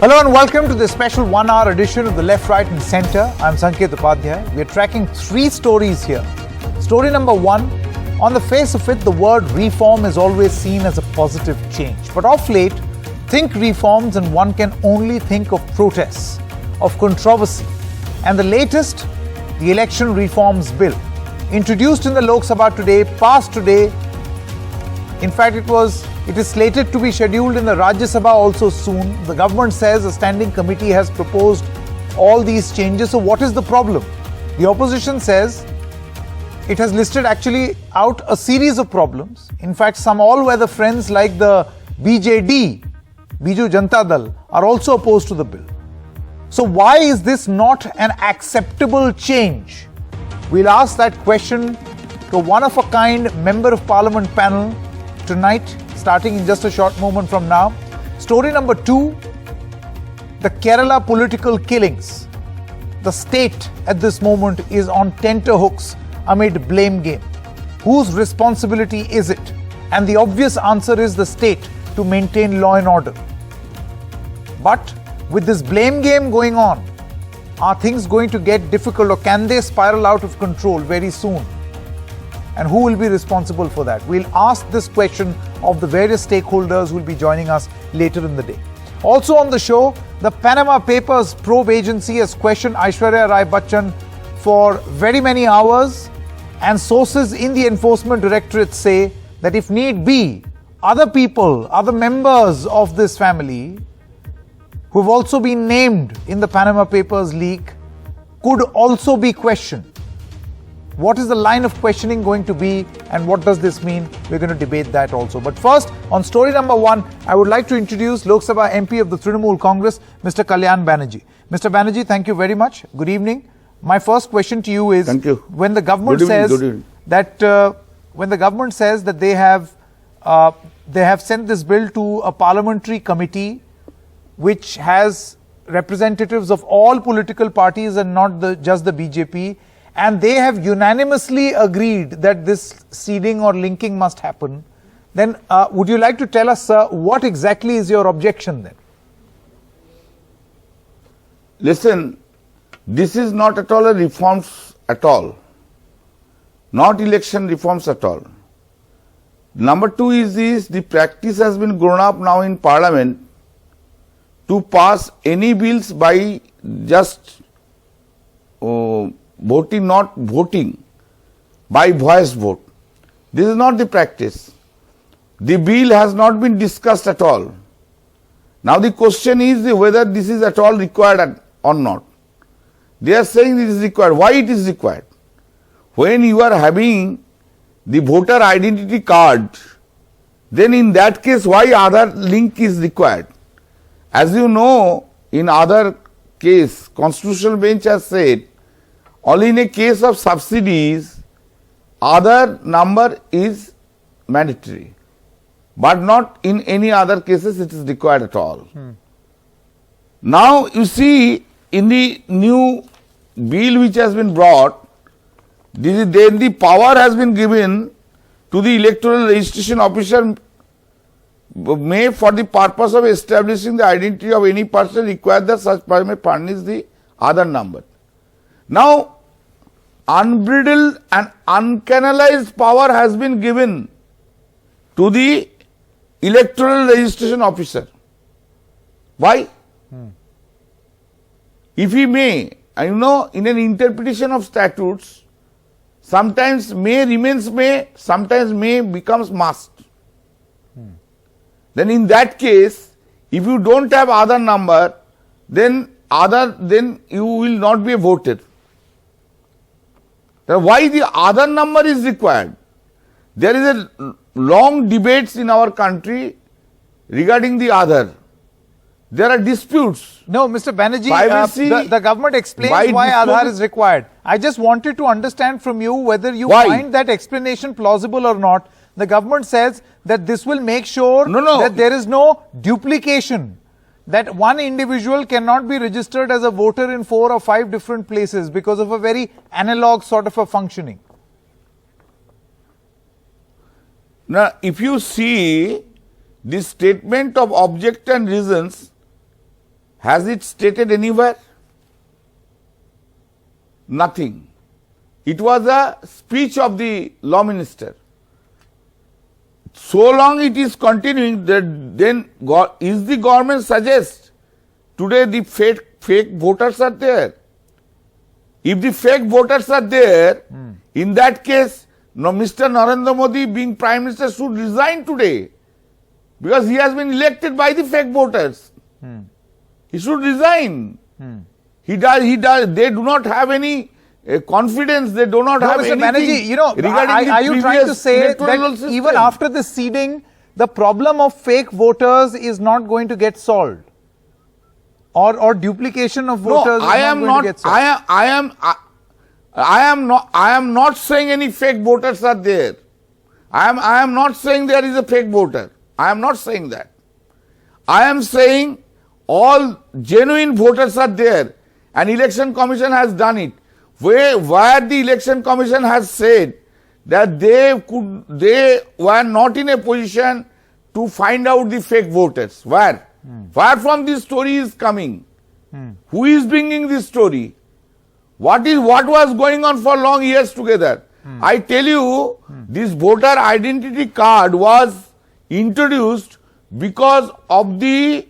Hello and welcome to this special 1 hour edition of the Left, Right and Centre. I'm Sanket Upadhyay. We are tracking 3 stories here. Story number 1, on the face of it, the word reform is always seen as a positive change. But of late, think reforms and one can only think of protests, of controversy. And the latest, the Election Reforms Bill. Introduced in the Lok Sabha today, passed today. In fact, it is slated to be scheduled in the Rajya Sabha also soon. The government says a standing committee has proposed all these changes. So what is the problem? The opposition says it has listed actually out a series of problems. In fact, some all-weather friends like the BJD, Biju Janata Dal, are also opposed to the bill. So why is this not an acceptable change? We'll ask that question to a one-of-a-kind Member of Parliament panel tonight, starting in just a short moment from now. Story number 2, the Kerala political killings. The state at this moment is on tenterhooks amid blame game. Whose responsibility is it? And the obvious answer is the state to maintain law and order. But with this blame game going on, are things going to get difficult or can they spiral out of control very soon? And who will be responsible for that? We'll ask this question of the various stakeholders who will be joining us later in the day. Also on the show, the Panama Papers probe agency has questioned Aishwarya Rai Bachchan for very many hours, and sources in the Enforcement Directorate say that if need be, other people, other members of this family who have also been named in the Panama Papers leak could also be questioned. What is the line of questioning going to be and what does this mean? We're going to debate that also. But first, on story number 1, I would like to introduce Lok Sabha MP of the Trinamool Congress, Mr. Kalyan Banerjee. Mr. Banerjee, thank you very much. Good evening. My first question to you is, thank you. When the government says that they have sent this bill to a parliamentary committee which has representatives of all political parties and not just the BJP, and they have unanimously agreed that this seeding or linking must happen, then would you like to tell us, sir, what exactly is your objection then? Listen, this is not at all a reforms at all. Not election reforms at all. Number 2 is this, the practice has been grown up now in Parliament to pass any bills by just voting, not voting, by voice vote. This is not the practice. The bill has not been discussed at all. Now the question is whether this is at all required or not. They are saying this is required. Why it is required? When you are having the voter identity card, then in that case why other link is required? As you know, in other case, Constitutional Bench has said, only in a case of subsidies, other number is mandatory, but not in any other cases it is required at all. Now you see, in the new bill which has been brought, then the power has been given to the electoral registration officer may, for the purpose of establishing the identity of any person, require that such person may furnish the other number. Now, unbridled and uncanalized power has been given to the electoral registration officer. Why? If he may, I know in an interpretation of statutes, sometimes may remains may, sometimes may becomes must. Then in that case, if you don't have other number, then you will not be a voter. Then why the other number is required? There is a long debates in our country regarding the other. There are disputes. No, Mr. Banerjee, the government explains why Aadhaar is required. I just wanted to understand from you whether you find that explanation plausible or not. The government says that this will make sure that there is no duplication, that one individual cannot be registered as a voter in 4 or 5 different places because of a very analog sort of a functioning. Now, if you see this statement of object and reasons, Has it stated anywhere? Nothing. It was a speech of the law minister. So long it is continuing, that then is the government suggest today the fake voters are there. If the fake voters are there, in that case, no, Mr. Narendra Modi being Prime Minister should resign today, because he has been elected by the fake voters. He should resign. He does. They do not have any confidence. They do not have Mr. anything Banerjee, you know, regarding are you trying to previous say electoral that system. even after the seeding, the problem of fake voters is not going to get solved? Or duplication of voters No, I is am not going to get solved? I am not saying any fake voters are there. I am not saying there is a fake voter. I am not saying that. I am saying all genuine voters are there, and Election Commission has done it. Where the Election Commission has said that they were not in a position to find out the fake voters. Where from this story is coming? Who is bringing this story? What was going on for long years together? I tell you, this voter identity card was introduced because of the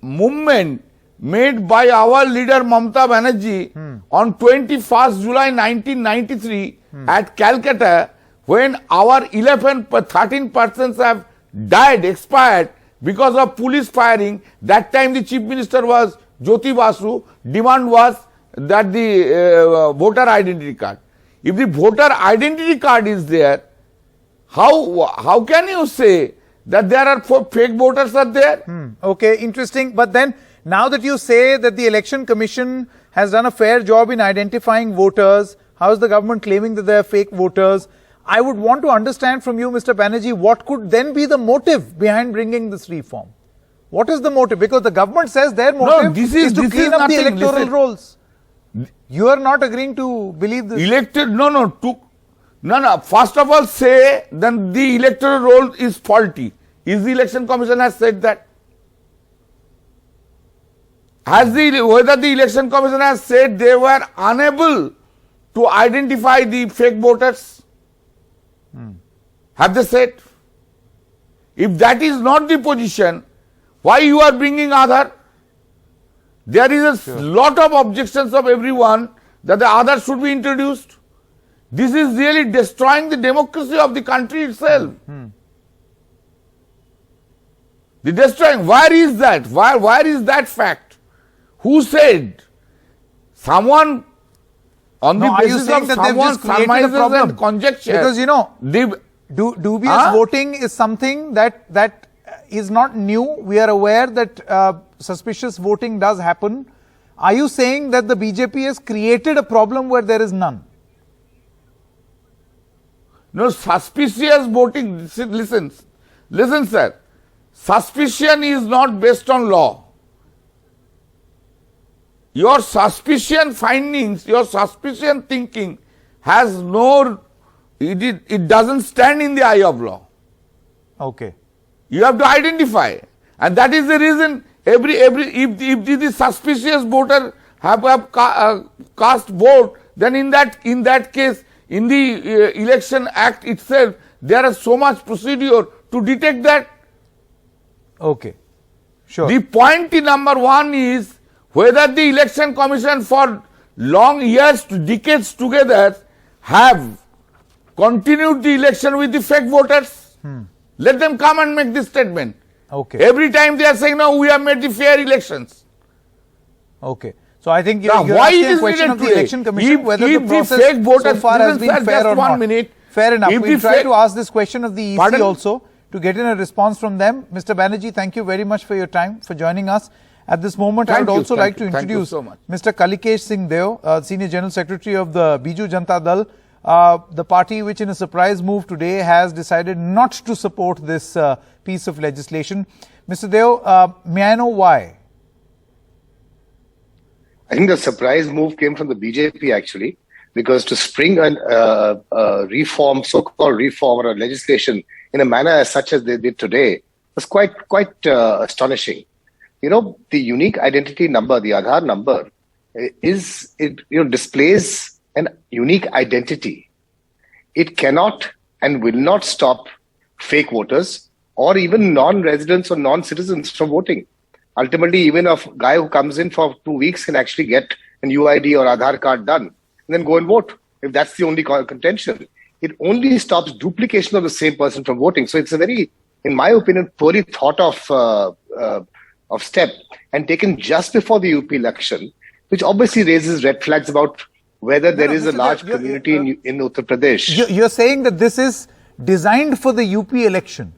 movement made by our leader Mamata Banerjee on 21st July 1993 at Calcutta, when our 13 persons have died, expired because of police firing. That time the Chief Minister was Jyoti Basu. Demand was that the voter identity card. If the voter identity card is there, how can you say that there are fake voters are there? Okay, interesting. But then, now that you say that the Election Commission has done a fair job in identifying voters, how is the government claiming that they are fake voters? I would want to understand from you, Mr. Banerjee, what could then be the motive behind bringing this reform? What is the motive? Because the government says their motive is to clean up the electoral rolls. You are not agreeing to believe this? No. First of all, say then the electoral roll is faulty. Is the Election Commission has said that? Whether the Election Commission has said they were unable to identify the fake voters? Have they said? If that is not the position, why you are bringing Aadhaar? There is a lot of objections of everyone that the Aadhaar should be introduced. This is really destroying the democracy of the country itself. The destroying. Where is that? Where is that fact? Who said? Someone on the basis of someone's surmises and conjecture. Because you know, dubious voting is something that is not new. We are aware that suspicious voting does happen. Are you saying that the BJP has created a problem where there is none? No, suspicious voting, listen sir, suspicion is not based on law. Your suspicion findings, your suspicion thinking has it doesn't stand in the eye of law. Okay. You have to identify, and that is the reason if the suspicious voter have cast vote, then in that case, in the Election Act itself, there is so much procedure to detect that. Okay, sure. The point number one is whether the Election Commission for long years, decades together, have continued the election with the fake voters. Let them come and make this statement. Okay. Every time they are saying, no, we have made the fair elections. Okay. So I think you're why asking it is a question of the Election Commission, whether the process fake voters, so far has been fair or not. Fair enough. We'll try to ask this question of the EC also to get in a response from them. Mr. Banerjee, thank you very much for your time, for joining us. At this moment, I would also like to introduce Mr. Kalikesh Singh Deo, Senior General Secretary of the Biju Janata Dal, the party which in a surprise move today has decided not to support this piece of legislation. Mr. Deo, may I know why? I think the surprise move came from the BJP actually, because to spring a reform, so-called reform or a legislation in a manner as such as they did today was quite astonishing. the unique identity number, the Aadhaar number, displays an unique identity. It cannot and will not stop fake voters or even non-residents or non-citizens from voting. Ultimately, even a guy who comes in for 2 weeks can actually get an UID or Aadhaar card done and then go and vote, if that's the only contention. It only stops duplication of the same person from voting. So it's a very, in my opinion, poorly thought of step and taken just before the UP election, which obviously raises red flags about whether there is a large community in Uttar Pradesh. You're saying that this is designed for the UP election.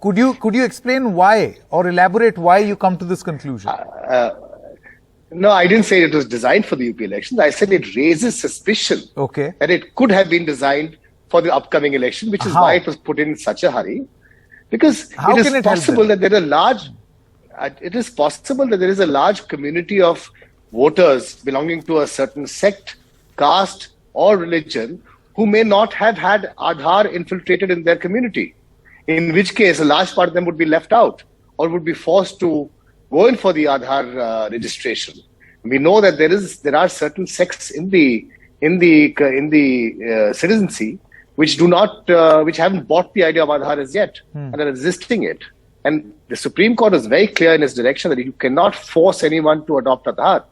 Could you explain why or elaborate why you come to this conclusion? No, I didn't say it was designed for the UP elections. I said it raises suspicion that it could have been designed for the upcoming election, which is why it was put in such a hurry. Because it is possible that there is a large community of voters belonging to a certain sect, caste, or religion who may not have had Aadhaar infiltrated in their community, in which case a large part of them would be left out or would be forced to go in for the Aadhaar registration. We know that there are certain sects in the citizenry which haven't bought the idea of Aadhaar as yet and are resisting it. And the Supreme Court is very clear in its direction that you cannot force anyone to adopt Aadhaar.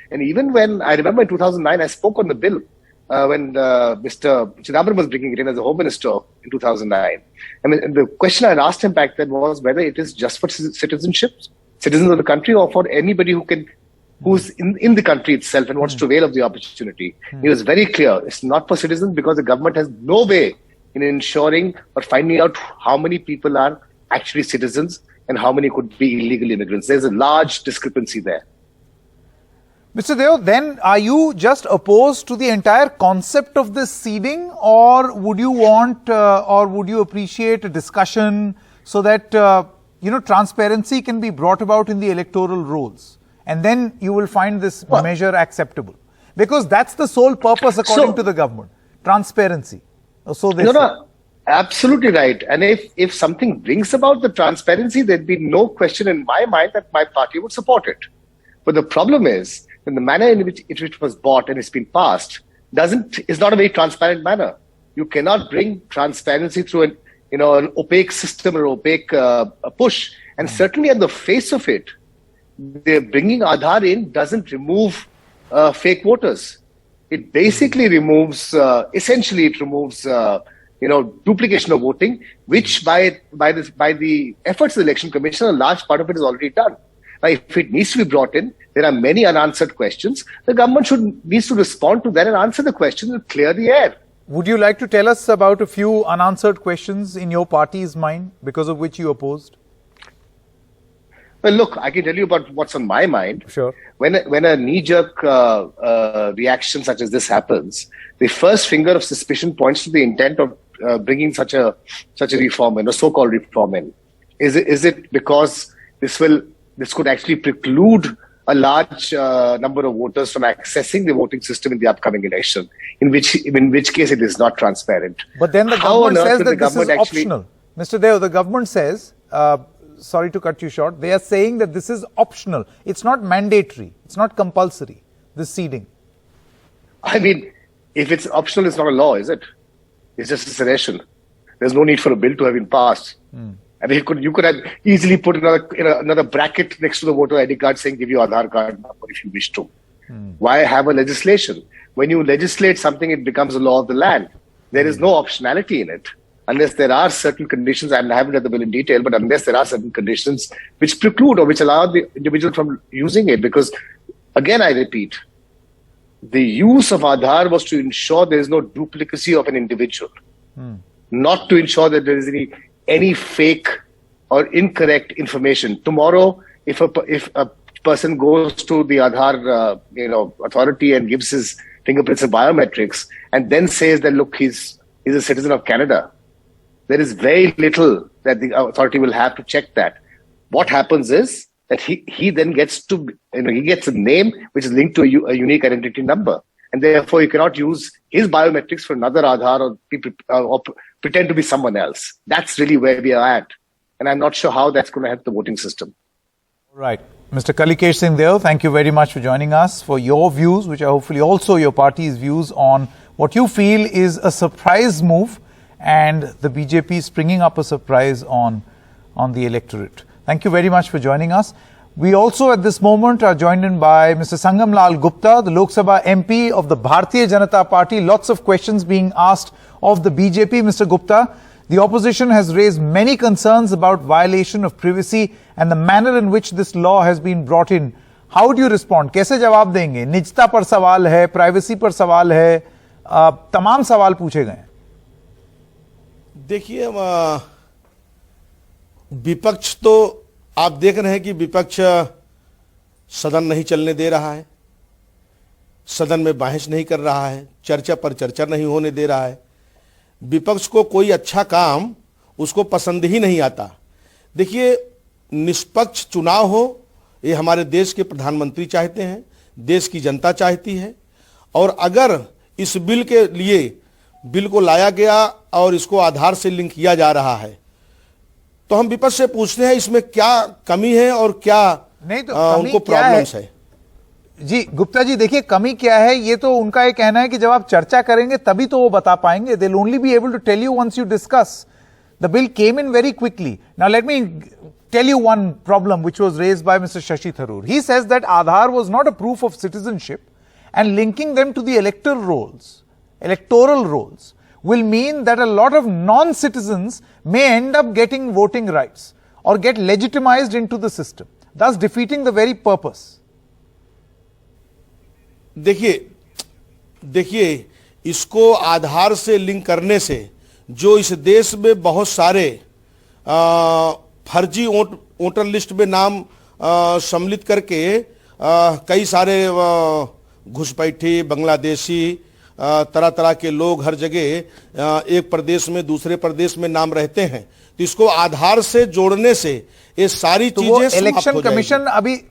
And even when, I remember in 2009, I spoke on the bill when Mr. Chidambaram was bringing it in as a Home Minister in 2009. I mean, the question I asked him back then was whether it is just for citizens of the country, or for anybody who's in the country itself and wants to avail of the opportunity. He was very clear. It's not for citizens because the government has no way in ensuring or finding out how many people are actually citizens and how many could be illegal immigrants. There's a large discrepancy there. Mr. Deo, then are you just opposed to the entire concept of this seeding, or would you want or would you appreciate a discussion so that transparency can be brought about in the electoral rolls, and then you will find this measure acceptable? Because that's the sole purpose, according to the government, transparency. So they say. Absolutely right. And if something brings about the transparency, there'd be no question in my mind that my party would support it. But the problem is, in the manner in which it was bought and it's been passed, is not a very transparent manner. You cannot bring transparency through an opaque system or opaque push. And certainly at the face of it, the bringing Aadhaar in doesn't remove fake voters. It basically removes, duplication of voting, which by the efforts of the Election Commission, a large part of it is already done. Now, if it needs to be brought in, there are many unanswered questions. The government needs to respond to that and answer the questions and clear the air. Would you like to tell us about a few unanswered questions in your party's mind because of which you opposed? Well, look, I can tell you about what's on my mind. Sure. When a knee-jerk reaction such as this happens, the first finger of suspicion points to the intent of bringing such a reform in, a so-called reform in. Is it because this could actually preclude a large number of voters from accessing the voting system in the upcoming election, in which case it is not transparent. But then the government says that this is optional. Mr. Deo, the government says, sorry to cut you short, they are saying that this is optional. It's not mandatory. It's not compulsory, this seeding. I mean, if it's optional, it's not a law, is it? It's just a suggestion. There's no need for a bill to have been passed. I mean, you could have easily put another bracket next to the voter ID card saying, give you Aadhaar card number if you wish to. Why have a legislation? When you legislate something, it becomes a law of the land. There is no optionality in it. Unless there are certain conditions, I haven't read the bill in detail, but unless there are certain conditions which preclude or which allow the individual from using it. Because, again, I repeat, the use of Aadhaar was to ensure there is no duplicacy of an individual. Not to ensure that there is any fake or incorrect information. Tomorrow, if a person goes to the Aadhaar authority and gives his fingerprints and biometrics and then says that, look, he's a citizen of Canada, there is very little that the authority will have to check that. What happens is that he then gets he gets a name which is linked to a unique identity number. And therefore, you cannot use his biometrics for another Aadhaar or pretend to be someone else. That's really where we are at. And I'm not sure how that's going to help the voting system. Right. Mr. Kalikesh Singh Deo, thank you very much for joining us for your views, which are hopefully also your party's views on what you feel is a surprise move and the BJP springing up a surprise on the electorate. Thank you very much for joining us. We also at this moment are joined in by Mr. Sangam Lal Gupta, the Lok Sabha MP of the Bharatiya Janata Party. Lots of questions being asked of the BJP, Mr. Gupta. The opposition has raised many concerns about violation of privacy and the manner in which this law has been brought in. How do you respond? कैसे जवाब देंगे? निजता पर सवाल है, privacy पर सवाल है, तमाम सवाल पूछे गए। देखिए, विपक्ष तो आप देख रहे हैं कि विपक्ष सदन नहीं चलने दे रहा है, सदन में बहस नहीं कर रहा है, चर्चा पर चर्चा नहीं होने दे रहा है। विपक्ष को कोई अच्छा काम उसको पसंद ही नहीं आता। देखिए, निष्पक्ष चुनाव हो, ये हमारे देश के प्रधानमंत्री चाहते हैं, देश की जनता चाहती है। और अगर इस बिल के लिए बिल को लाया गया और इसको आधार से लिंक किया जा रहा है, तो हम विपक्ष से पूछते हैं इसमें क्या कमी है और क्या नहीं तो उनको प्रॉब्लम्स है। जी गुप्ता जी, देखिए कमी क्या है, ये तो उनका ये कहना है कि जब आप चर्चा करेंगे तभी तो वो बता पाएंगे। They will only be able to tell you once you discuss. The bill came in very quickly. Now let me tell you one problem which was raised by Mr. Shashi Tharoor. He says that Aadhaar was not a proof of citizenship and linking them to the electoral rolls will mean that a lot of non-citizens may end up getting voting rights or get legitimized into the system, thus defeating the very purpose. देखिए इसको आधार से link करने से जो इस देश में बहुत सारे फर्जी वोटर लिस्ट में नाम सम्मिलित करके कई सारे घुसपैठी, बांग्लादेशी, तरह तरह के लोग हर जगह एक प्रदेश में दूसरे प्रदेश में नाम रहते हैं, तो इसको आधार से जोड़ने से ये सारी चीजें इलेक्शन कमीशन अभी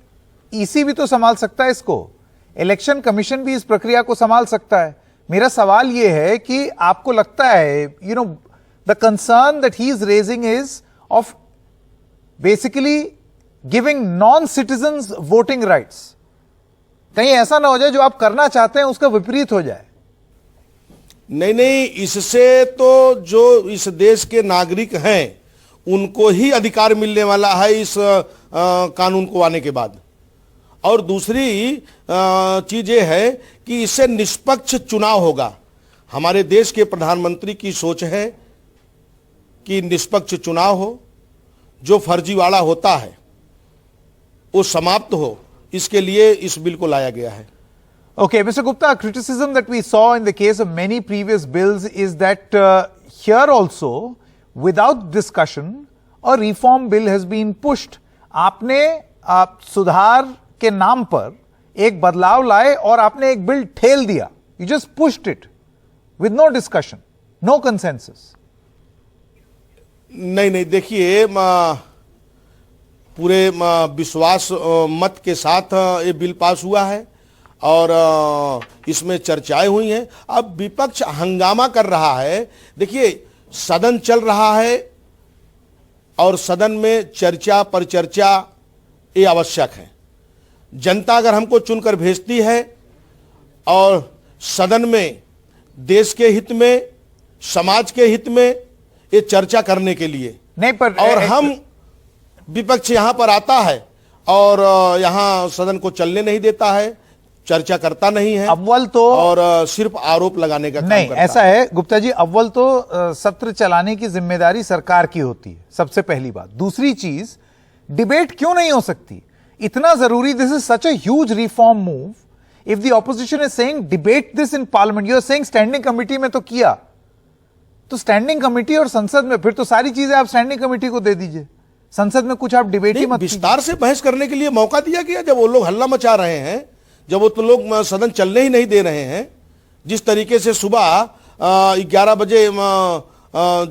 ईसी भी तो संभाल सकता है इसको, इलेक्शन कमीशन भी इस प्रक्रिया को संभाल सकता है। मेरा सवाल यह है कि आपको लगता है, you know, the concern that he is raising is of basically giving non citizens voting rights. कहीं ऐसा ना हो जाए जो आप करना चाहते हैं उसका विपरीत हो जाए। नहीं, इससे तो जो इस देश के नागरिक हैं उनको ही अधिकार मिलने वाला है इस कानून को आने के बाद। और दूसरी चीज ये है कि इससे निष्पक्ष चुनाव होगा। हमारे देश के प्रधानमंत्री की सोच है कि निष्पक्ष चुनाव हो, जो फर्जीवाड़ा होता है वो समाप्त हो, इसके लिए इस बिल को लाया गया है। Okay, Mr. Gupta, criticism that we saw in the case of many previous bills is that here also, without discussion, a reform bill has been pushed. आपने सुधार के नाम पर एक बदलाव लाए और आपने एक बिल ठेल दिया। You just pushed it with no discussion, no consensus. नहीं, देखिए पूरे विश्वास मत के साथ ये बिल पास हुआ है और इसमें चर्चाएं हुई हैं। अब विपक्ष हंगामा कर रहा है। देखिए, सदन चल रहा है और सदन में चर्चा पर चर्चा ये आवश्यक है। जनता अगर हमको चुनकर भेजती है और सदन में देश के हित में, समाज के हित में ये चर्चा करने के लिए नहीं, पर और हम विपक्ष यहां पर आता है और यहां सदन को चलने नहीं देता है, चर्चा करता नहीं है, अव्वल तो और सिर्फ आरोप लगाने का काम नहीं करता ऐसा है गुप्ता जी। अव्वल तो सत्र चलाने की जिम्मेदारी सरकार की होती है, सबसे पहली बात। दूसरी चीज, डिबेट क्यों नहीं हो सकती? इतना जरूरी, this is such a huge reform move. If the opposition is saying debate this in parliament, you are saying standing committee में तो किया, तो स्टैंडिंग कमेटी और संसद में फिर तो सारी चीजें आप स्टैंडिंग कमेटी को दे दीजिए, संसद में कुछ आप डिबेट ही मत। विस्तार से बहस करने के लिए मौका दिया गया। जब वो लोग हल्ला मचा रहे हैं, जब वो तो लोग सदन चलने ही नहीं दे रहे हैं, जिस तरीके से सुबह 11 बजे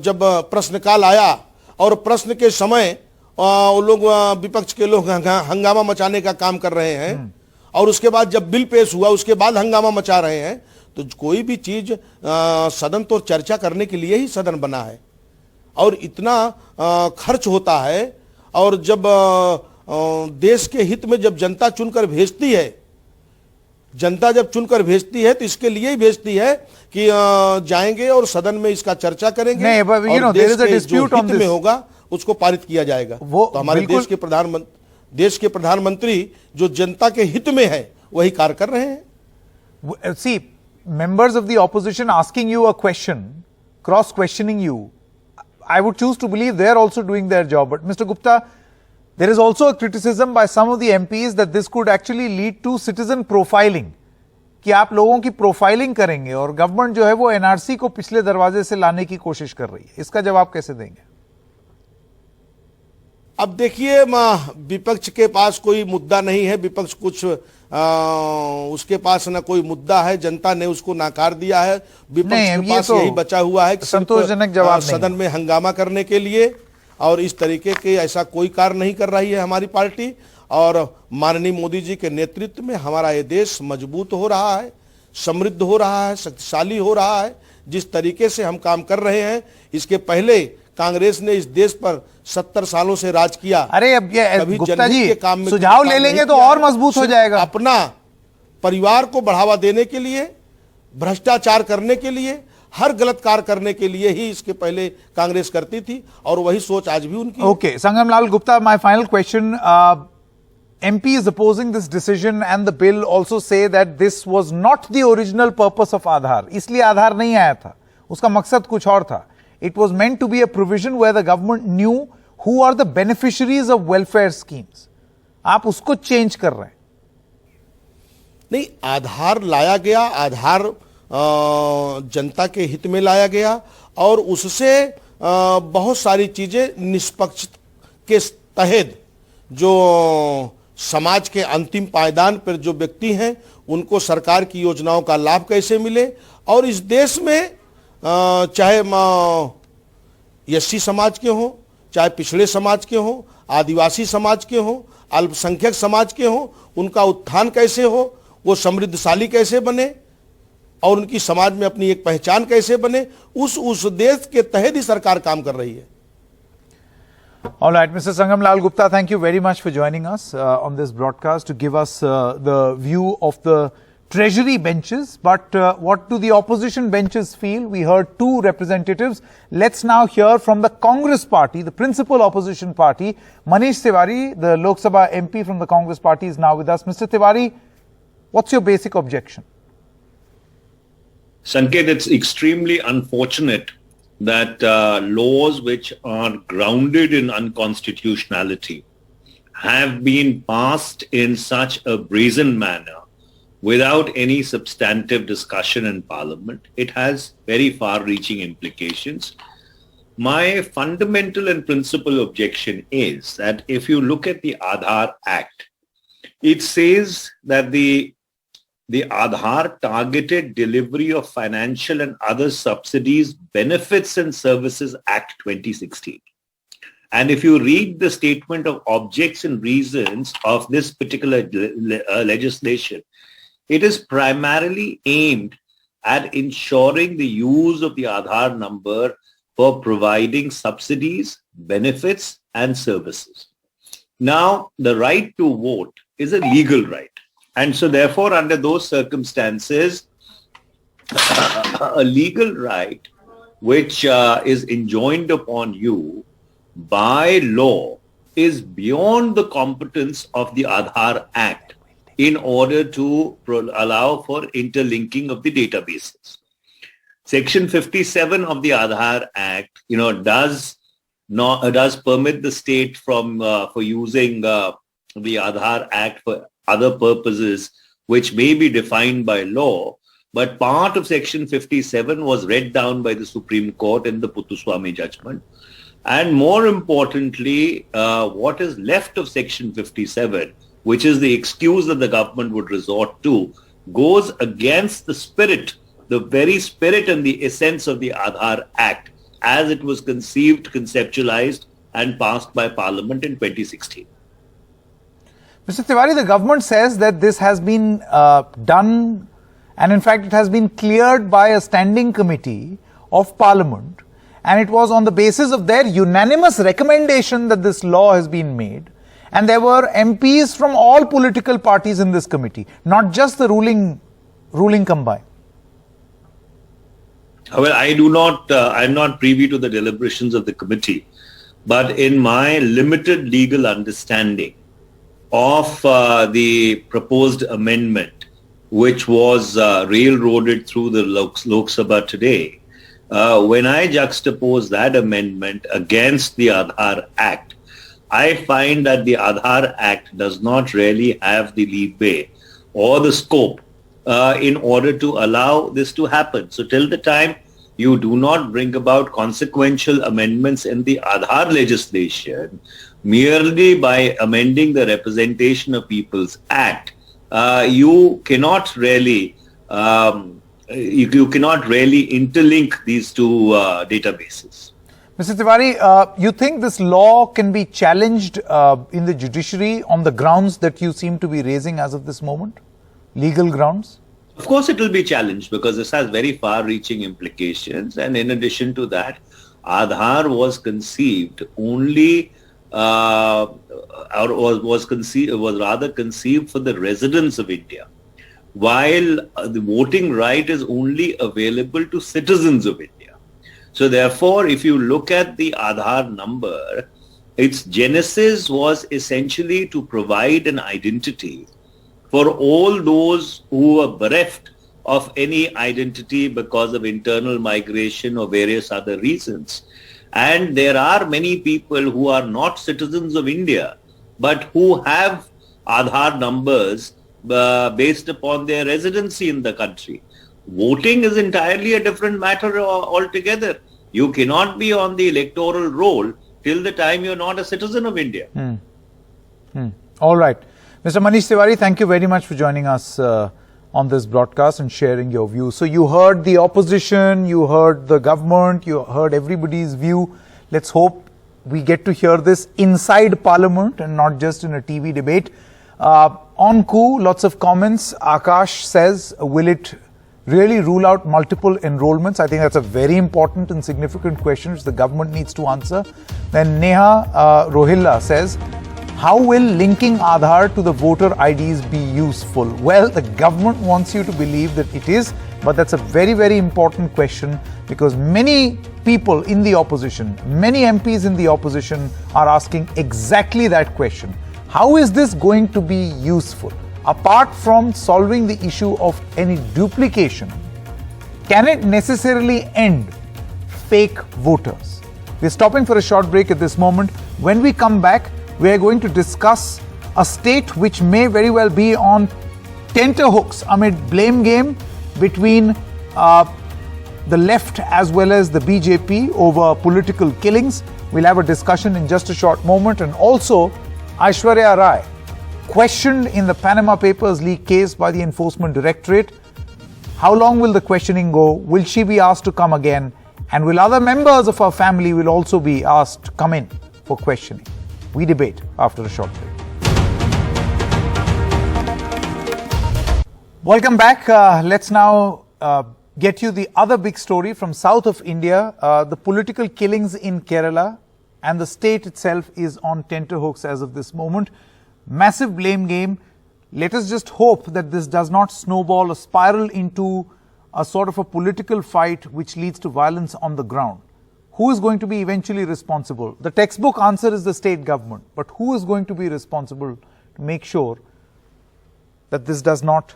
जब प्रश्नकाल आया और प्रश्न के समय वो लोग विपक्ष के लोग हंगामा मचाने का काम कर रहे हैं और उसके बाद जब बिल पेश हुआ उसके बाद हंगामा मचा रहे हैं, तो कोई भी चीज सदन तो चर्चा करने के लिए ही सदन बना है और इतना खर्च होता है। और जब देश के हित में जब जनता चुनकर भेजती है, जनता जब चुनकर भेजती है तो इसके लिए ही भेजती है कि जाएंगे और सदन में इसका चर्चा करेंगे। नहीं, but, you know, there is a dispute on this. में होगा उसको पारित किया जाएगा। वो तो हमारे देश के प्रधानमंत्री जो जनता के हित में है वही कार्य कर रहे हैं। See, members of the opposition asking you a question, cross questioning you, I would choose to believe they are also doing their job. But Mr. Gupta, there is also a criticism by some of the MPs that this could actually lead to citizen profiling, कि आप लोगों की profiling करेंगे और government जो है वो NRC को पिछले दरवाजे से लाने की कोशिश कर रही है। इसका जवाब कैसे देंगे? अब देखिए, विपक्ष के पास कोई मुद्दा नहीं है, विपक्ष कुछ उसके पास ना कोई मुद्दा है, जनता ने उसको नाकार दिया है। विपक्ष के पास यही बचा हुआ है कि संतोषजनक जवाब सदन में हंगामा करने के लिए, और इस तरीके के ऐसा कोई कार्य नहीं कर रही है हमारी पार्टी। और माननीय मोदी जी के नेतृत्व में हमारा ये देश मजबूत हो रहा है, समृद्ध हो रहा है, शक्तिशाली हो रहा है। जिस तरीके से हम काम कर रहे हैं, इसके पहले कांग्रेस ने इस देश पर 70 सालों से राज किया। अरे अब ये गुप्ता जी सुझाव ले लेंगे तो और मजबूत हो जाएगा। अपना परिवार को बढ़ावा देने के लिए, भ्रष्टाचार करने के लिए, हर गलत कार्य करने के लिए ही इसके पहले कांग्रेस करती थी, और वही सोच आज भी उनकी। Okay, Sangam Lal Gupta, my final question, MPs opposing this decision and the bill also say that this was not the original purpose of Aadhaar. इसलिए आधार नहीं आया था, उसका मकसद कुछ और था। It was meant to be a provision where the government knew who are the beneficiaries of welfare schemes. आप उसको चेंज कर रहे हैं। नहीं, आधार लाया गया, आधार जनता के हित में लाया गया, और उससे बहुत सारी चीजें निष्पक्ष के तहत जो समाज के अंतिम पायदान पर जो व्यक्ति हैं उनको सरकार की योजनाओं का लाभ कैसे मिले, और इस देश में चाहे एससी समाज के हों, चाहे पिछड़े समाज के हों, आदिवासी समाज के हों, अल्पसंख्यक समाज के हों, उनका उत्थान कैसे हो, वो समृद्धशाली कैसे बने और उनकी समाज में अपनी एक पहचान कैसे बने, उस उद्देश्य के तहत ही सरकार काम कर रही है। All right, Mr. Sangam Lal Gupta, thank you very much for joining us on this broadcast to give us the view of the Treasury benches. But what do the opposition benches feel? We heard two representatives. Let's now hear from the Congress party, the principal opposition party. Manish Tiwari, the Lok Sabha MP from the Congress party, is now with us. Mr. Tiwari, what's your basic objection? Sanket, it's extremely unfortunate that laws which are grounded in unconstitutionality have been passed in such a brazen manner without any substantive discussion in Parliament. It has very far-reaching implications. My fundamental and principal objection is that if you look at the Aadhaar Act, it says that the Aadhaar targeted delivery of financial and other subsidies, benefits and services Act 2016. And if you read the statement of objects and reasons of this particular legislation, it is primarily aimed at ensuring the use of the Aadhaar number for providing subsidies, benefits and services. Now, the right to vote is a legal right. And so therefore, under those circumstances, a legal right which is enjoined upon you by law is beyond the competence of the Aadhaar Act in order to allow for interlinking of the databases. Section 57 of the Aadhaar Act, does permit the state from for using the Aadhaar Act for other purposes which may be defined by law, but part of Section 57 was read down by the Supreme Court in the Puttaswamy judgment. And more importantly, what is left of Section 57, which is the excuse that the government would resort to, goes against the spirit, the very spirit and the essence of the Aadhaar Act as it was conceived, conceptualized and passed by Parliament in 2016. Mr. Tiwari, the government says that this has been done, and in fact it has been cleared by a standing committee of Parliament, and it was on the basis of their unanimous recommendation that this law has been made, And there were MPs from all political parties in this committee, not just the ruling combined. Well, I'm not privy to the deliberations of the committee, but in my limited legal understanding of the proposed amendment, which was railroaded through the Lok Sabha today, when I juxtapose that amendment against the Aadhaar Act, I find that the Aadhaar Act does not really have the leeway or the scope in order to allow this to happen. So till the time you do not bring about consequential amendments in the Aadhaar legislation, merely by amending the Representation of People's Act, you cannot really interlink these two databases. Mr. Tiwari, you think this law can be challenged in the judiciary on the grounds that you seem to be raising as of this moment? Legal grounds? Of course it will be challenged because this has very far-reaching implications, and in addition to that, Aadhaar was conceived only was rather conceived for the residents of India, while the voting right is only available to citizens of India. So therefore, if you look at the Aadhaar number, its genesis was essentially to provide an identity for all those who were bereft of any identity because of internal migration or various other reasons. And there are many people who are not citizens of India, but who have Aadhaar numbers based upon their residency in the country. Voting is entirely a different matter altogether. You cannot be on the electoral roll till the time you're not a citizen of India. All right. Mr. Manish Tiwari, thank you very much for joining us on this broadcast and sharing your views. So you heard the opposition, you heard the government, you heard everybody's view. Let's hope we get to hear this inside Parliament and not just in a TV debate. On coup, lots of comments. Akash says, will it really rule out multiple enrollments? I think that's a very important and significant question which the government needs to answer. Then Neha Rohilla says, how will linking Aadhaar to the voter IDs be useful? Well, the government wants you to believe that it is, but that's a very, very important question because many people in the opposition, many MPs in the opposition are asking exactly that question. How is this going to be useful? Apart from solving the issue of any duplication, can it necessarily end fake voters? We're stopping for a short break at this moment. When we come back, we're going to discuss a state which may very well be on tenterhooks amid blame game between the left as well as the BJP over political killings. We'll have a discussion in just a short moment. And also, Aishwarya Rai, questioned in the Panama Papers leak case by the Enforcement Directorate. How long will the questioning go? Will she be asked to come again? And will other members of her family will also be asked to come in for questioning? We debate after a short break. Welcome back. Let's now get you the other big story from south of India. The political killings in Kerala, and the state itself is on tenterhooks as of this moment. Massive blame game. Let us just hope that this does not snowball or spiral into a sort of a political fight which leads to violence on the ground. Who is going to be eventually responsible? The textbook answer is the state government, but who is going to be responsible to make sure that this does not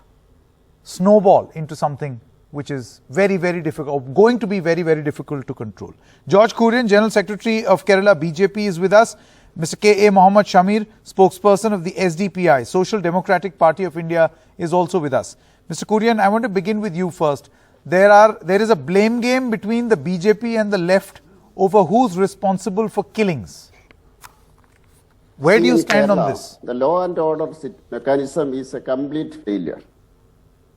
snowball into something which is very, very difficult, going to be very, very difficult to control? George Kurian, General Secretary of Kerala BJP, is with us. Mr. K.A. Mohammed Shamir, spokesperson of the SDPI, Social Democratic Party of India, is also with us. Mr. Kurian, I want to begin with you first. There is a blame game between the BJP and the left over who's responsible for killings. Where do you stand on this? The law and order mechanism is a complete failure.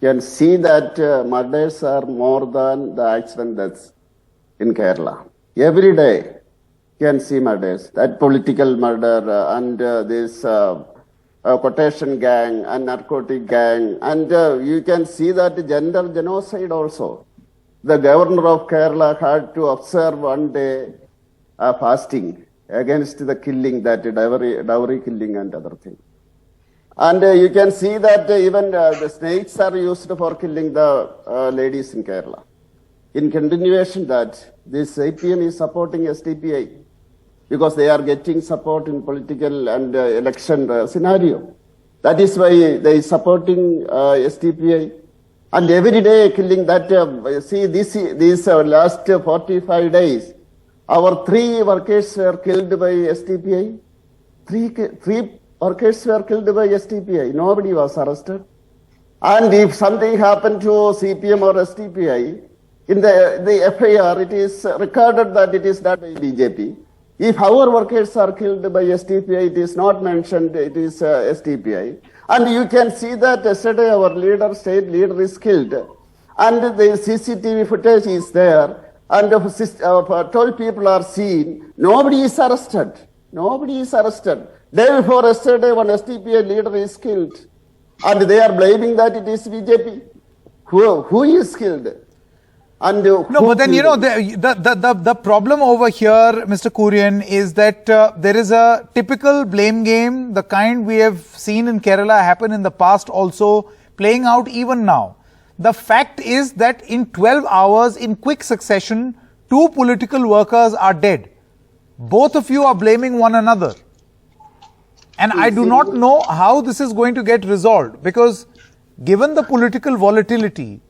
You can see that murders are more than the accident deaths in Kerala. Every day you can see murders, that political murder and this quotation gang and narcotic gang, and you can see that gender genocide also. The governor of Kerala had to observe one day fasting against the killing, that dowry killing and other things. And you can see that even the snakes are used for killing the ladies in Kerala. In continuation that this APM is supporting SDPI because they are getting support in political and election scenario. That is why they are supporting SDPI. And every day killing that, see these last 45 days, our 3 workers were killed by SDPI. Three workers were killed by SDPI. Nobody was arrested. And if something happened to CPM or SDPI, in the FIR, it is recorded that it is done by BJP. If our workers are killed by SDPI, it is not mentioned, it is SDPI. And you can see that yesterday our state leader is killed. And the CCTV footage is there. And 12 people are seen. Nobody is arrested. Nobody is arrested. Day before yesterday, one SDPI leader is killed. And they are blaming that it is BJP. Who is killed? And no, but then, the problem over here, Mr. Kurian, is that there is a typical blame game, the kind we have seen in Kerala happen in the past also, playing out even now. The fact is that in 12 hours, in quick succession, 2 political workers are dead. Both of you are blaming one another. And I do not know how this is going to get resolved, because given the political volatility,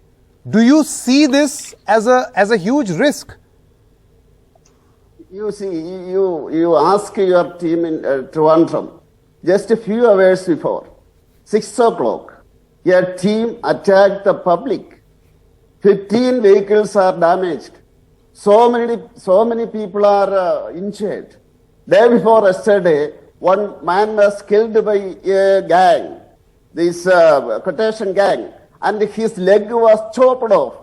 do you see this as a huge risk? You see, you ask your team in Trivandrum, just a few hours before, 6 o'clock, your team attacked the public. 15 vehicles are damaged. So many people are injured. Day before yesterday, one man was killed by a gang, this quotation gang, and his leg was chopped off,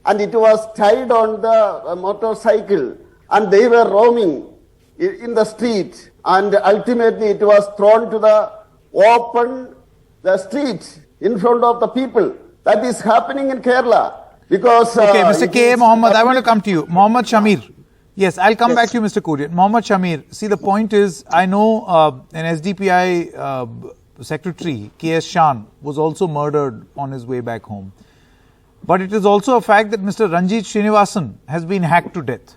and it was tied on the motorcycle, and they were roaming in the street, and ultimately it was thrown to the street in front of the people. That is happening in Kerala. Because, okay, Mr. K. Mohammed, I want to come to you. Mohammed Shamir. Yes, I'll come back to you, Mr. Kurian. Mohammed Shamir, see, the point is, I know an SDPI secretary, K.S. Shan, was also murdered on his way back home. But it is also a fact that Mr. Ranjit Srinivasan has been hacked to death.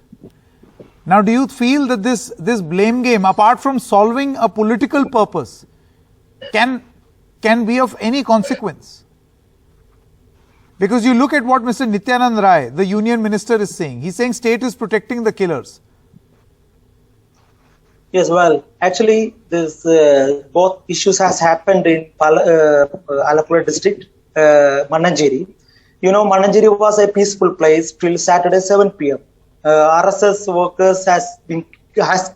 Now, do you feel that this blame game, apart from solving a political purpose, can be of any consequence? Because you look at what Mr. Nityanand Rai, the union minister, is saying. He's saying state is protecting the killers. Yes, well, actually, this both issues has happened in Alappuzha district, Mannancheri. You know, Mannancheri was a peaceful place till Saturday 7 p.m. RSS workers has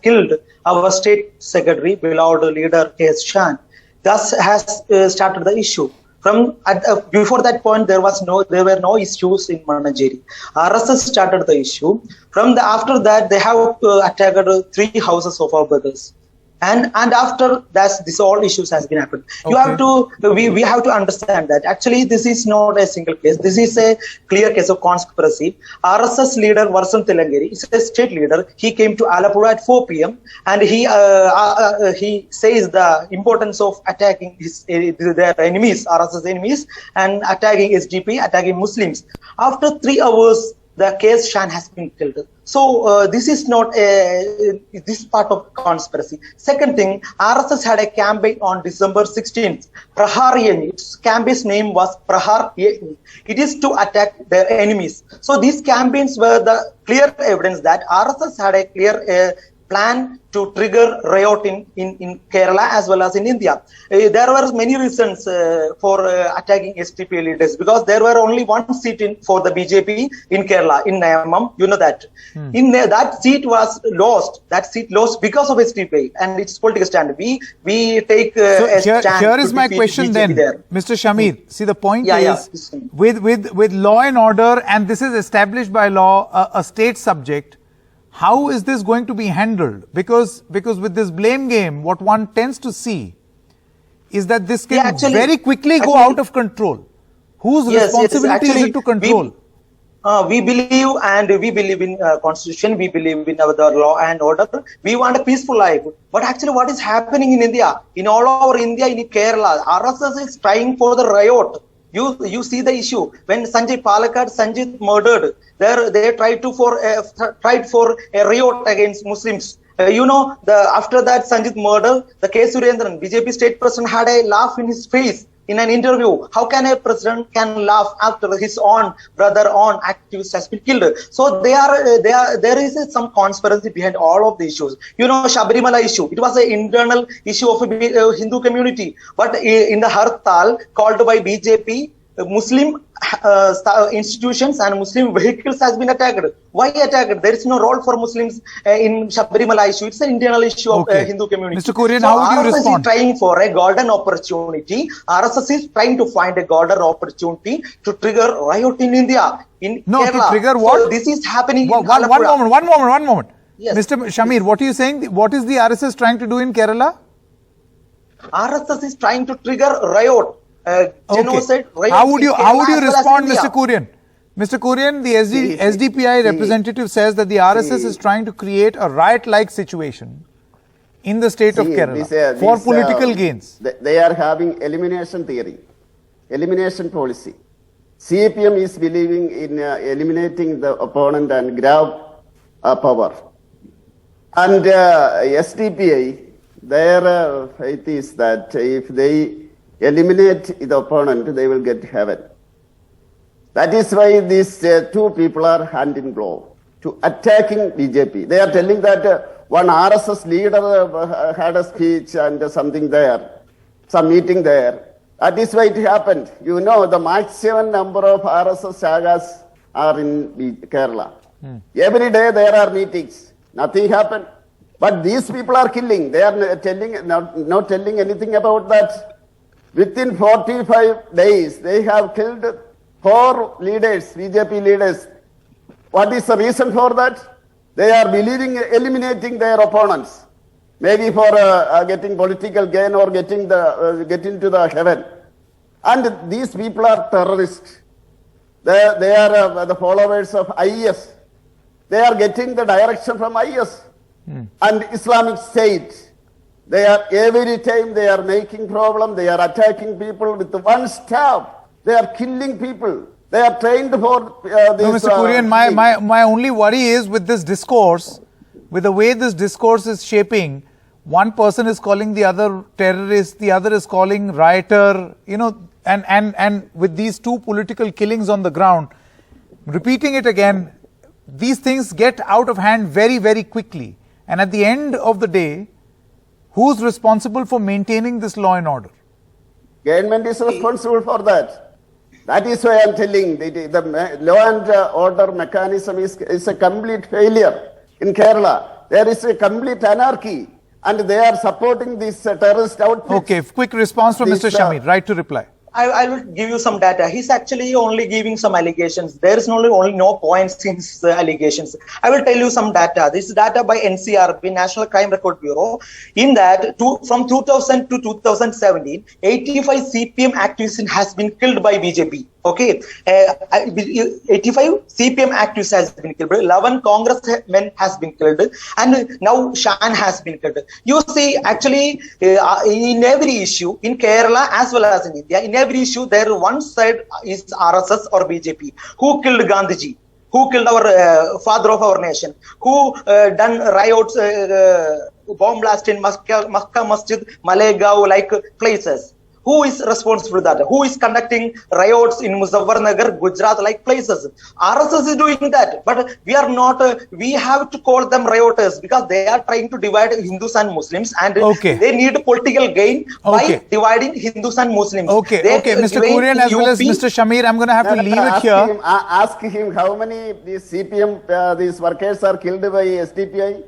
killed our state secretary, beloved leader K.S. Shan. Thus has started the issue. Before that point, there were no issues in Mannancheri. RSS started the issue. After that, they have attacked 3 houses of our brothers. And after that, this all issues has been happened. Okay. We have to understand that actually this is not a single case. This is a clear case of conspiracy. RSS leader Varsan Telangeri is a state leader. He came to Alappuzha at 4 p.m. and he says the importance of attacking their enemies, RSS enemies, and attacking SDP, attacking Muslims. After 3 hours, the K.S. Shan has been killed. So this is not this part of conspiracy. Second thing, RSS had a campaign on December 16th. Prahar Yeni. Its campaign's name was Prahar Yeni. It is to attack their enemies. So these campaigns were the clear evidence that RSS had a clear plan to trigger riot in Kerala as well as in India. There were many reasons for attacking SDP leaders, because there were only 1 seat for the BJP in Kerala, in Nayamam, you know that. That seat was lost. That seat lost because of SDP and its political stand. We take a stand. Here is my question then, Mr. Shamir. See, the point is, with law and order, and this is established by law, a state subject, how is this going to be handled? Because with this blame game, what one tends to see is that this can very quickly go out of control. Whose responsibility is it to control? We believe in constitution. We believe in the law and order. We want a peaceful life. But actually, what is happening in India, in all over India, in Kerala, RSS is trying for the riot. You see the issue when Sanjay murdered. They tried for a riot against Muslims. After that Sanjit murder, the K. Surendran, BJP state president, had a laugh in his face in an interview. How can a president can laugh after his own brother, own activist has been killed? So there is some conspiracy behind all of the issues. Shabarimala issue, it was an internal issue of a Hindu community. But in the Hartal called by BJP, Muslim institutions and Muslim vehicles has been attacked. Why attacked? There is no role for Muslims in Shabarimala issue. It's an internal issue of Hindu community. Mr. Kurian, how would you respond? RSS is trying for a golden opportunity. RSS is trying to find a golden opportunity to trigger riot in India. Kerala. To trigger what? So this is happening in one moment. Yes. Mr. Shamir, what are you saying? What is the RSS trying to do in Kerala? RSS is trying to trigger riot. Genocide, riot. How would you respond, Mr. Mr. Kurian? Mr. Kurian, the SDPI representative says that the RSS is trying to create a riot-like situation in the state of Kerala for political gains. They are having elimination theory, elimination policy. CPM is believing in eliminating the opponent and grab power. And SDPI, their faith is that if they eliminate the opponent, they will get heaven. That is why these two people are hand in glove to attacking BJP. They are telling that one RSS leader had a speech and something there, some meeting there. That is why it happened. The maximum number of RSS sagas are in Kerala. Every day there are meetings. Nothing happened. But these people are killing. They are not telling anything about that. Within 45 days, they have killed 4 leaders, BJP leaders. What is the reason for that? They are eliminating their opponents, maybe for getting political gain or get into the heaven. And these people are terrorists. They are the followers of IS. They are getting the direction from IS and Islamic State. They are every time they are making problem. They are attacking people with one stab. They are killing people. They are trained for this. No, Mr. Kurian, my only worry is with this discourse, with the way this discourse is shaping. One person is calling the other terrorist, the other is calling rioter. And with these two political killings on the ground, repeating it again, these things get out of hand very, very quickly. And at the end of the day, who's responsible for maintaining this law and order? Government is responsible for that. That is why I am telling the law and order mechanism is a complete failure in Kerala. There is a complete anarchy and they are supporting this terrorist outfit. Okay, quick response from Mr. Shamir. Right to reply. I will give you some data. He's actually only giving some allegations. There is only no points in his allegations. I will tell you some data. This is data by NCRB, National Crime Record Bureau. In that, from 2000 to 2017, 85 CPM activists has been killed by BJP. Okay, 85 CPM activists has been killed. 11 Congress men has been killed, and now Shan has been killed. You see, actually, in every issue in Kerala as well as in India, in every issue, there one side is RSS or BJP. Who killed Gandhiji? Who killed our father of our nation? Who done riots, bomb blast in Makkah Masjid, Malegaon, like places? Who is responsible for that? Who is conducting riots in Muzaffarnagar, Gujarat, like places? RSS is doing that, but we are not. We have to call them rioters because they are trying to divide Hindus and Muslims, and they need political gain by dividing Hindus and Muslims. Okay, Mr. Kurian as well as Mr. Shamir, I'm going to have to leave it here. Ask him how many these CPM these workers are killed by SDPI.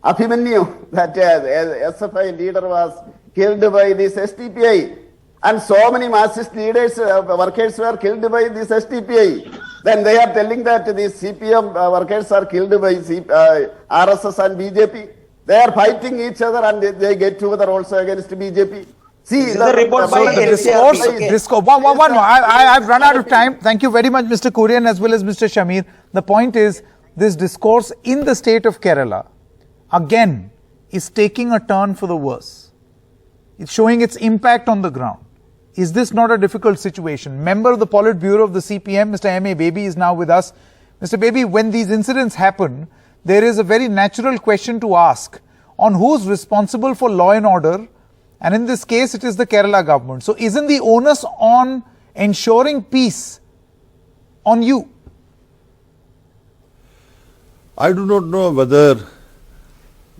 Abhimanyu, that SFI leader was killed by this SDPI, and so many Marxist leaders, workers were killed by this SDPI. Then they are telling that these CPM workers are killed by RSS and BJP. They are fighting each other and they get together also against BJP. See, This is a report by The NCRB. discourse. One. I've run out of time. Thank you very much, Mr. Kurian, as well as Mr. Shamir. The point is, this discourse in the state of Kerala, again, is taking a turn for the worse. It's showing its impact on the ground. Is this not a difficult situation? Member of the Politburo of the CPM, Mr. M.A. Baby, is now with us. Mr. Baby, when these incidents happen, there is a very natural question to ask on who's responsible for law and order, and in this case, it is the Kerala government. So isn't the onus on ensuring peace on you? I do not know whether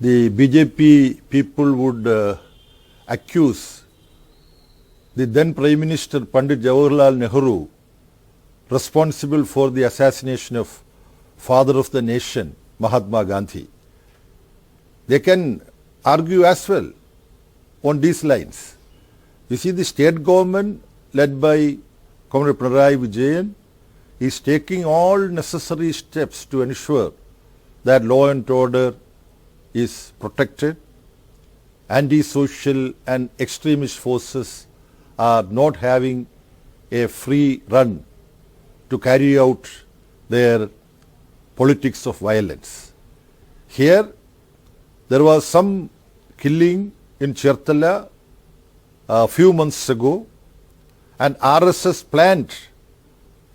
the BJP people would accuse the then Prime Minister Pandit Jawaharlal Nehru responsible for the assassination of father of the nation, Mahatma Gandhi. They can argue as well on these lines. You see, the state government led by Comrade Pinarayi Vijayan is taking all necessary steps to ensure that law and order is protected, anti-social and extremist forces are not having a free run to carry out their politics of violence. Here, there was some killing in Chertala a few months ago, and RSS planned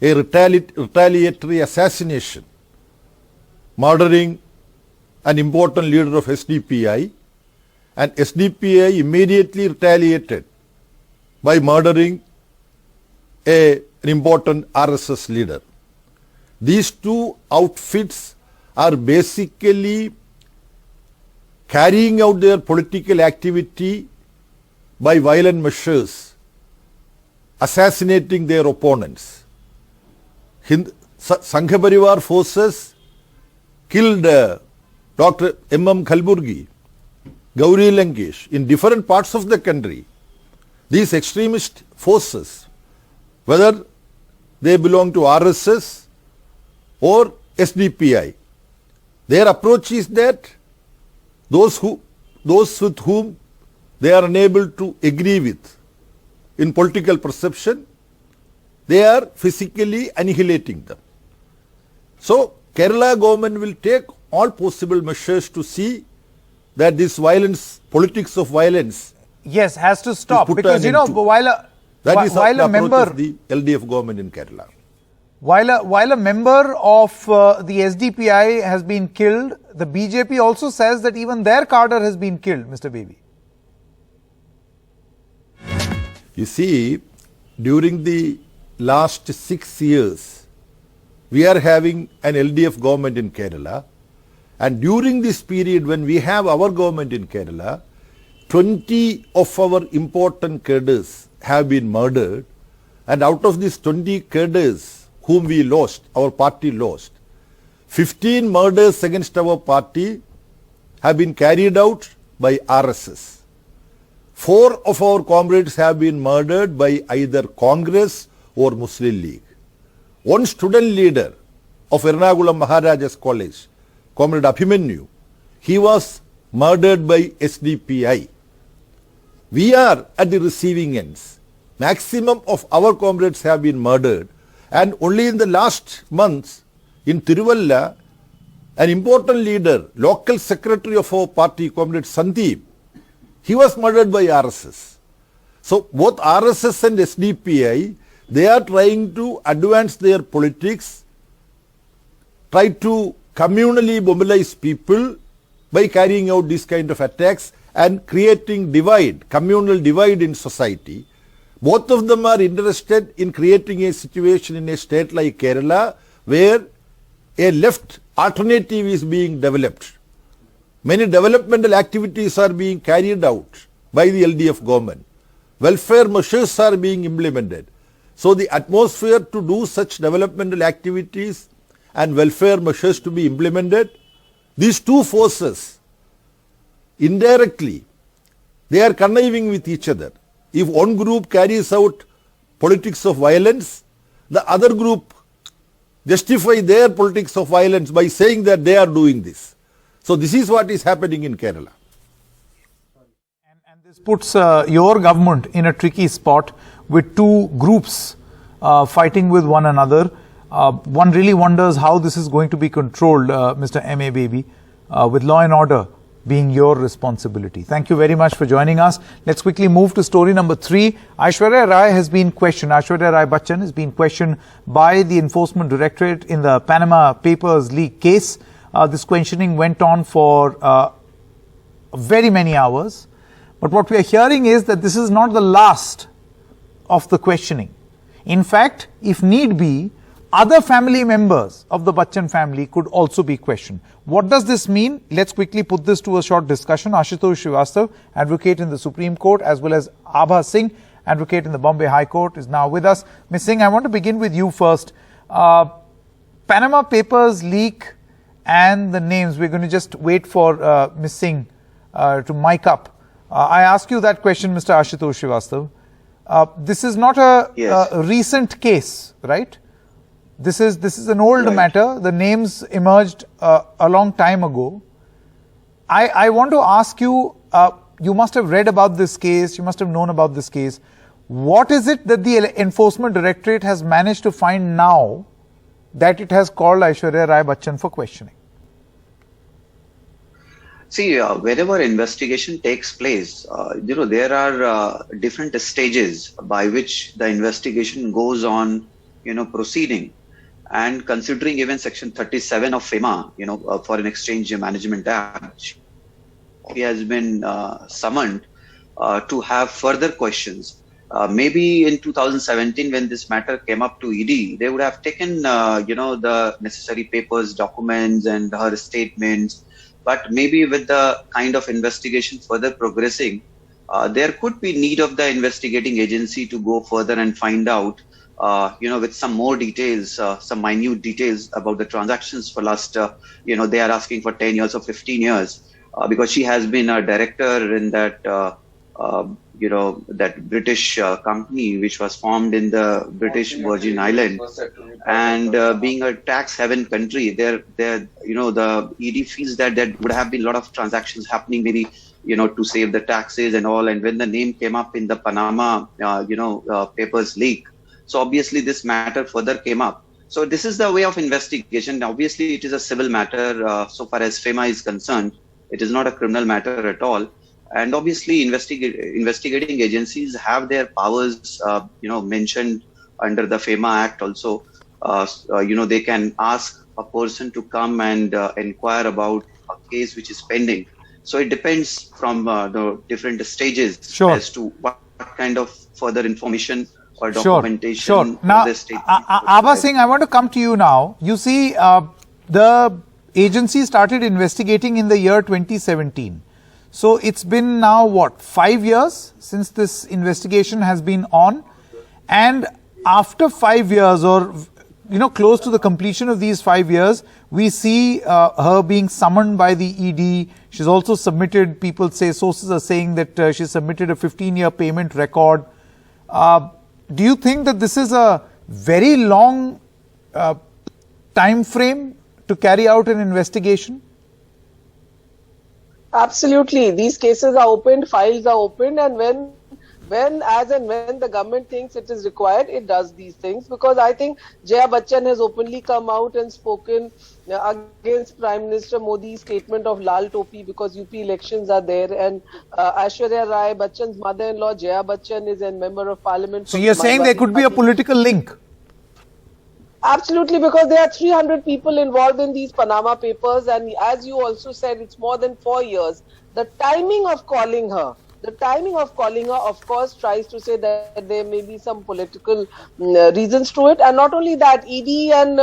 a retaliatory assassination, murdering an important leader of SDPI, and SDPI immediately retaliated by murdering an important RSS leader. These two outfits are basically carrying out their political activity by violent measures, assassinating their opponents. Sangha Parivar forces killed Dr. M.M. Kalburgi, Gauri Lankesh in different parts of the country. These extremist forces, whether they belong to RSS or SDPI, their approach is that those with whom they are unable to agree with in political perception, they are physically annihilating them. So Kerala government will take all possible measures to see that this violence, politics of violence, Yes, has to stop, put because an end to. while a member of the LDF government in Kerala. While a member of the SDPI has been killed, the BJP also says that even their cadre has been killed, Mr. Baby. You see, during the last 6 years, we are having an LDF government in Kerala, and during this period when we have our government in Kerala, 20 of our important cadres have been murdered, and out of these 20 cadres whom we lost, our party lost, 15 murders against our party have been carried out by RSS. 4 of our comrades have been murdered by either Congress or Muslim League. One student leader of Ernakulam Maharajas College, Comrade Abhimanyu, he was murdered by SDPI. We are at the receiving ends. Maximum of our comrades have been murdered, and only in the last months in Tiruvalla, an important leader, local secretary of our party, Comrade Sandeep, he was murdered by RSS. So both RSS and SDPI, they are trying to advance their politics, try to communally mobilize people by carrying out these kind of attacks and creating divide, communal divide in society. Both of them are interested in creating a situation in a state like Kerala where a left alternative is being developed. Many developmental activities are being carried out by the LDF government. Welfare measures are being implemented. So the atmosphere to do such developmental activities and welfare measures to be implemented, these two forces, indirectly, they are conniving with each other. If one group carries out politics of violence, the other group justify their politics of violence by saying that they are doing this. So this is what is happening in Kerala. And this This puts your government in a tricky spot with two groups fighting with one another. One really wonders how this is going to be controlled, Mr. M.A. Baby, with law and order being your responsibility. Thank you very much for joining us. Let's quickly move to story number 3. Aishwarya Rai has been questioned. Aishwarya Rai Bachchan has been questioned by the Enforcement Directorate in the Panama Papers leak case. This questioning went on for very many hours. But what we are hearing is that this is not the last of the questioning. In fact, if need be, other family members of the Bachchan family could also be questioned. What does this mean? Let's quickly put this to a short discussion. Ashutosh Srivastava, advocate in the Supreme Court, as well as Abha Singh, advocate in the Bombay High Court, is now with us. Ms. Singh, I want to begin with you first. Panama Papers leak and the names. We're going to just wait for Ms. Singh to mic up. I ask you that question, Mr. Ashutosh Srivastava. This is not a recent case, right? This is an old matter. The names emerged a long time ago. I want to ask you, you must have read about this case, you must have known about this case. What is it that the Enforcement Directorate has managed to find now that it has called Aishwarya Rai Bachchan for questioning? See, wherever investigation takes place, there are different stages by which the investigation goes on, proceeding. And considering even Section 37 of FEMA, Foreign Exchange Management Act, he has been summoned to have further questions. Maybe in 2017, when this matter came up to ED, they would have taken, the necessary papers, documents, and her statements. But maybe with the kind of investigation further progressing, there could be need of the investigating agency to go further and find out, with some more details, some minute details about the transactions for last, they are asking for 10 years or 15 years, because she has been a director in that, that British company which was formed in the British Virgin Islands, and being a tax haven country, the ED feels that there would have been a lot of transactions happening, maybe to save the taxes and all. And when the name came up in the Panama, Papers leak, so obviously this matter further came up. So this is the way of investigation. Obviously, it is a civil matter. So far as FEMA is concerned, it is not a criminal matter at all. And obviously, investigating agencies have their powers, mentioned under the FEMA Act also. They can ask a person to come and inquire about a case which is pending. So it depends from the different stages as to what kind of further information or documentation. Sure. Now, Abha Singh, I want to come to you now. You see, the agency started investigating in the year 2017. So it's been now, 5 years since this investigation has been on? And after 5 years, or, close to the completion of these 5 years, we see her being summoned by the ED. She's also submitted, sources are saying that she submitted a 15-year payment record. Do you think that this is a very long time frame to carry out an investigation? Absolutely. These cases are opened, files are opened, and when the government thinks it is required, it does these things. Because I think Jaya Bachchan has openly come out and spoken against Prime Minister Modi's statement of Lal Topi, because UP elections are there, and Aishwarya Rai Bachchan's mother-in-law Jaya Bachchan is a member of parliament. So you're saying there could be a political link? Absolutely, because there are 300 people involved in these Panama Papers, and as you also said, it's more than 4 years. The timing of calling her, of course, tries to say that there may be some political reasons to it. And not only that, ED and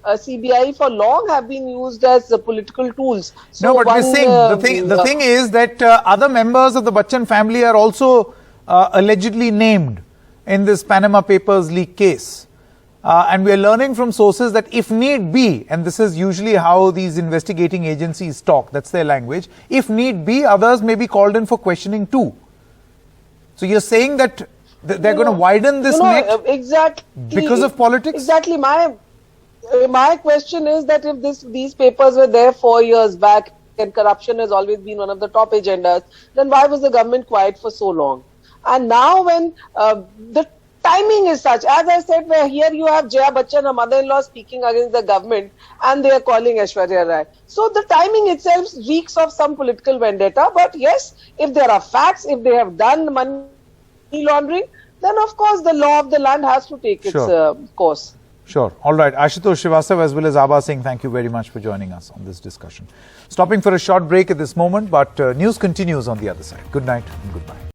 CBI for long have been used as political tools. So no, but Ms. Singh, the thing is that other members of the Bachchan family are also allegedly named in this Panama Papers leak case. And we are learning from sources that if need be, and this is usually how these investigating agencies talk, that's their language, if need be, others may be called in for questioning too. So you're saying that they're going to widen this net exactly because of politics? Exactly. My question is that if these papers were there 4 years back, and corruption has always been one of the top agendas, then why was the government quiet for so long? And now when the timing is such, as I said, where here you have Jaya Bachchan, her mother-in-law, speaking against the government, and they are calling Aishwarya Rai. So the timing itself reeks of some political vendetta. But yes, if there are facts, if they have done money laundering, then of course the law of the land has to take its course. Sure. All right. Ashutosh Srivastava as well as Abha Singh, thank you very much for joining us on this discussion. Stopping for a short break at this moment, but news continues on the other side. Good night and goodbye.